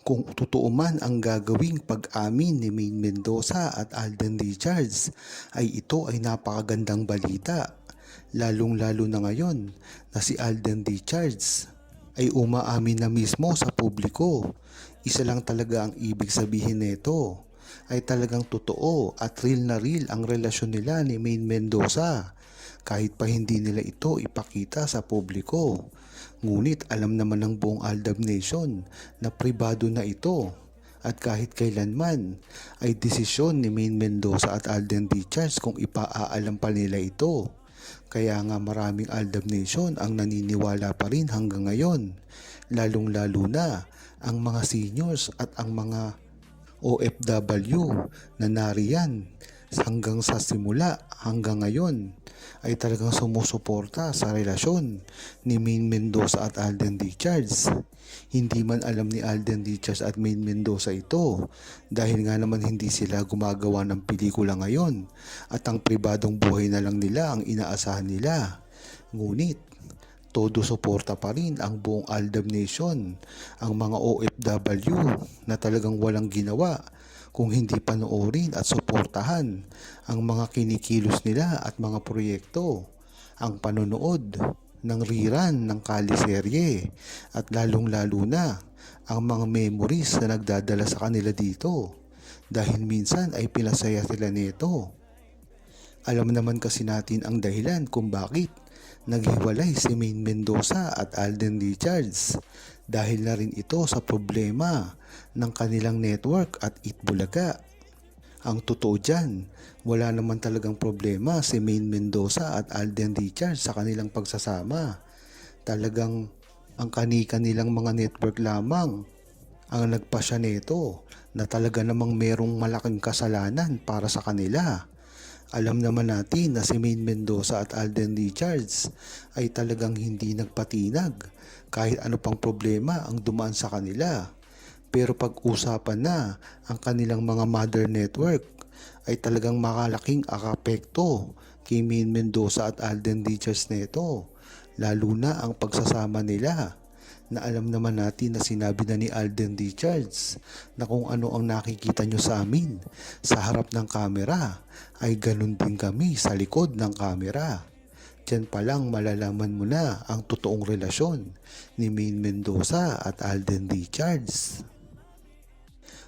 Kung totoo man ang gagawing pag-amin ni Maine Mendoza at Alden Richards, ay ito ay napakagandang balita. Lalong-lalo na ngayon na si Alden Richards ay umaamin na mismo sa publiko. Isa lang talaga ang ibig sabihin nito, ay talagang totoo at real ang relasyon nila ni Maine Mendoza, kahit pa hindi nila ito ipakita sa publiko. Ngunit alam naman ng buong Aldab Nation na pribado na ito, at kahit kailanman ay desisyon ni Maine Mendoza at Alden Richards kung ipaaalam pa nila ito. Kaya nga maraming Aldab Nation ang naniniwala pa rin hanggang ngayon, lalong-lalo na ang mga seniors at ang mga OFW na nariyan hanggang sa simula hanggang ngayon ay talagang sumusuporta sa relasyon ni Maine Mendoza at Alden Richards. Hindi man alam ni Alden Richards at Maine Mendoza ito, dahil nga naman hindi sila gumagawa ng pelikula ngayon at ang pribadong buhay na lang nila ang inaasahan nila. Ngunit todo suporta pa rin ang buong Aldab Nation, ang mga OFW na talagang walang ginawa kung hindi panoorin at suportahan ang mga kinikilos nila at mga proyekto, ang panonood ng rerun ng kaliserye, at lalong-lalo na ang mga memories na nagdadala sa kanila dito, dahil minsan ay pinasaya sila nito. Alam naman kasi natin ang dahilan kung bakit naghiwalay si Maine Mendoza at Alden Richards, dahil na rin ito sa problema ng kanilang network at Itbulaga. Ang totoo dyan, wala naman talagang problema si Maine Mendoza at Alden Richards sa kanilang pagsasama. Talagang ang kanilang mga network lamang ang nagpasya nito na talaga namang merong malaking kasalanan para sa kanila. Alam naman natin na si Maine Mendoza at Alden Richards ay talagang hindi nagpatinag kahit ano pang problema ang dumaan sa kanila. Pero pag-usapan na ang kanilang mga mother network, ay talagang makalaking akapekto kay Maine Mendoza at Alden Richards nito, lalo na ang pagsasama nila, na alam naman natin na sinabi na ni Alden Richards na kung ano ang nakikita nyo sa amin sa harap ng kamera ay ganun din kami sa likod ng kamera. Diyan pa lang malalaman mo na ang totoong relasyon ni Maine Mendoza at Alden Richards.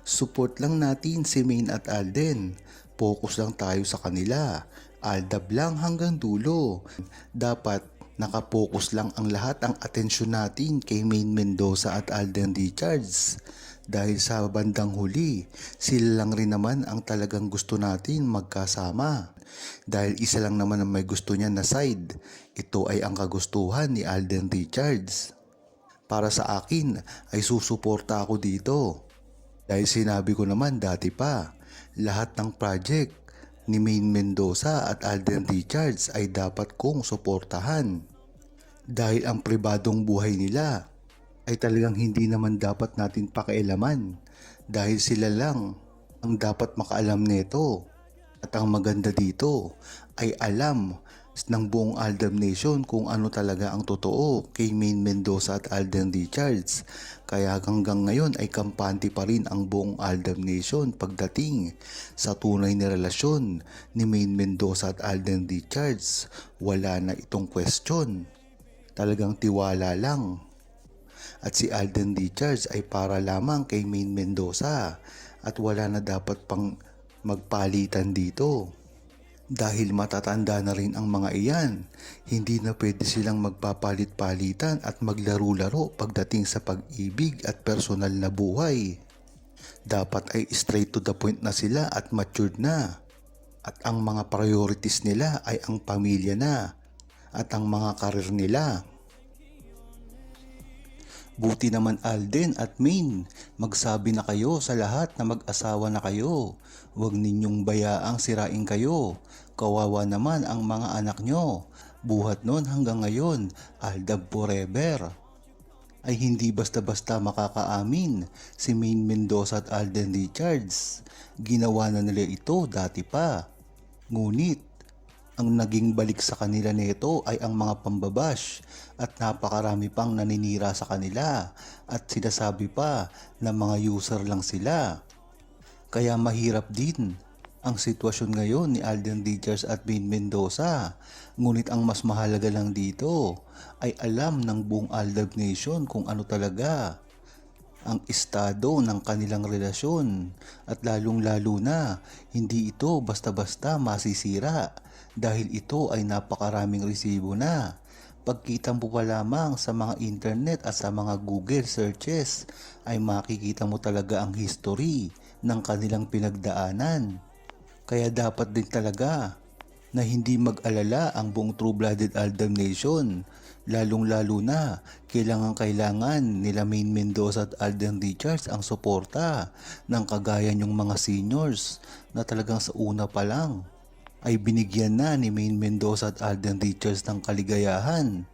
Support lang natin si Maine at Alden. Focus lang tayo sa kanila. Aldab lang hanggang dulo. Dapat nakapokus lang ang lahat ang atensyon natin kay Maine Mendoza at Alden Richards. Dahil sa bandang huli, sila lang rin naman ang talagang gusto natin magkasama. Dahil isa lang naman ang may gusto niya na side. Ito ay ang kagustuhan ni Alden Richards. Para sa akin ay susuporta ako dito. Dahil sinabi ko naman dati pa, lahat ng project ni Maine Mendoza at Alden Richards ay dapat kong suportahan. Dahil ang pribadong buhay nila ay talagang hindi naman dapat natin pakialaman, dahil sila lang ang dapat makaalam nito. At ang maganda dito ay alam ng buong Aldab Nation kung ano talaga ang totoo kay Maine Mendoza at Alden Richards. Kaya hanggang ngayon ay kampante pa rin ang buong Aldab Nation pagdating sa tunay na relasyon ni Maine Mendoza at Alden Richards. Wala na itong question. Talagang tiwala lang. At si Alden Richards ay para lamang kay Maine Mendoza, at wala na dapat pang magpalitan dito. Dahil matatanda na rin ang mga iyan, hindi na pwede silang magpapalit-palitan at maglaro-laro pagdating sa pag-ibig at personal na buhay. Dapat ay straight to the point na sila at matured na. At ang mga priorities nila ay ang pamilya na at ang mga karir nila. Buti naman Alden at Maine, magsabi na kayo sa lahat na mag-asawa na kayo. Huwag ninyong bayaang sirain kayo. Kawawa naman ang mga anak nyo. Buhat nun hanggang ngayon, Aldab forever. Ay hindi basta-basta makakaamin si Maine Mendoza at Alden Richards. Ginawa na nila ito dati pa. Ngunit, Ang naging balik sa kanila nito ay ang mga pambabash at napakarami pang naninira sa kanila at sinasabi pa na mga user lang sila. Kaya mahirap din ang sitwasyon ngayon ni Alden Richards at Maine Mendoza. Ngunit ang mas mahalaga lang dito ay alam ng buong Aldab Nation kung ano talaga ang estado ng kanilang relasyon at lalong-lalo na hindi ito basta-basta masisira dahil ito ay napakaraming resibo na. Pagkita mo pa lamang sa mga internet at sa mga Google searches ay makikita mo talaga ang history ng kanilang pinagdaanan. Kaya dapat din talaga na hindi mag-alala ang buong True-Blooded Aldab Nation. Lalong-lalo na, kailangan nila Maine Mendoza at Alden Richards ang suporta ng kagaya niyong mga seniors na talagang sa una pa lang ay binigyan na ni Maine Mendoza at Alden Richards ng kaligayahan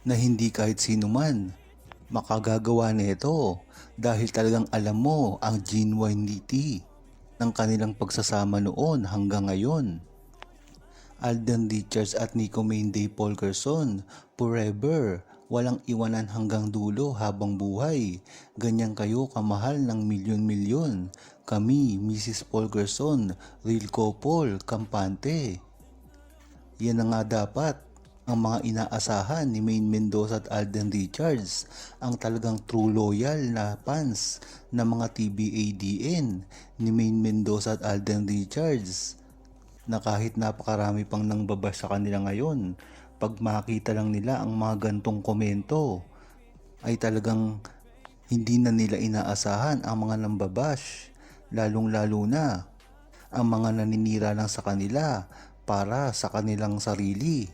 na hindi kahit sino man makagagawa nito dahil talagang alam mo ang genuinity ng kanilang pagsasama noon hanggang ngayon. Alden Richards at Nico Mainday Polkerson, forever, walang iwanan hanggang dulo habang buhay. Ganyan kayo kamahal ng milyon-milyon. Kami, Mrs. Polkerson, real couple, kampante. Yan na nga dapat ang mga inaasahan ni Maine Mendoza at Alden Richards, ang talagang true loyal na fans ng mga TBADN ni Maine Mendoza at Alden Richards, na kahit napakarami pang nangbabash sa kanila ngayon, pag makita lang nila ang mga gantong komento, ay talagang hindi na nila inaasahan ang mga nambabash, lalong-lalo na ang mga naninira lang sa kanila para sa kanilang sarili.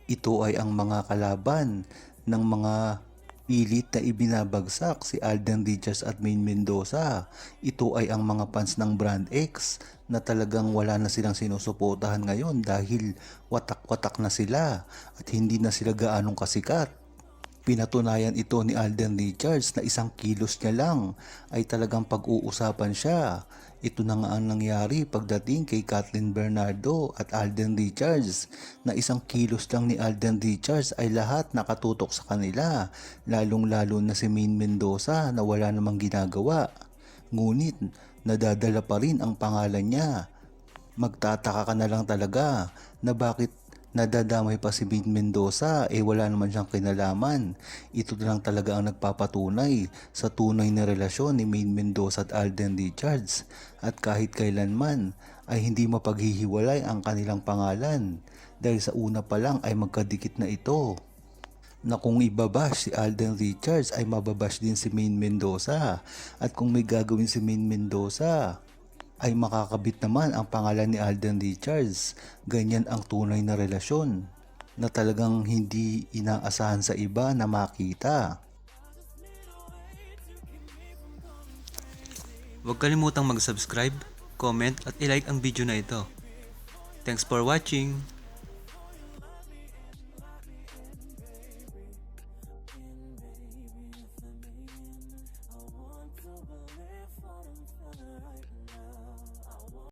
Ito ay ang mga kalaban ng mga pilit na ibinabagsak si Alden Richards at Maine Mendoza. Ito ay ang mga fans ng Brand X na talagang wala na silang sinusuportahan ngayon dahil watak-watak na sila at hindi na sila gaanong kasikat. Pinatunayan ito ni Alden Richards na isang kilos niya lang ay talagang pag-uusapan siya. Ito na nga ang nangyari pagdating kay Kathleen Bernardo at Alden Richards, na isang kilos lang ni Alden Richards ay lahat nakatutok sa kanila, lalong-lalo na si Maine Mendoza na wala namang ginagawa. Ngunit nadadala pa rin ang pangalan niya. Magtataka ka na lang talaga na bakit nadadamay pa si Maine Mendoza, wala naman siyang kinalaman. Ito na lang talaga ang nagpapatunay sa tunay na relasyon ni Maine Mendoza at Alden Richards, at kahit kailanman ay hindi mapaghihiwalay ang kanilang pangalan dahil sa una pa lang ay magkadikit na ito, na kung ibabash si Alden Richards ay mababash din si Maine Mendoza, at kung may gagawin si Maine Mendoza ay makakabit naman ang pangalan ni Alden Richards. Ganyan ang tunay na relasyon na talagang hindi inaasahan sa iba na makita. Huwag kalimutang mag-subscribe, comment at i-like ang video na ito. Thanks for watching!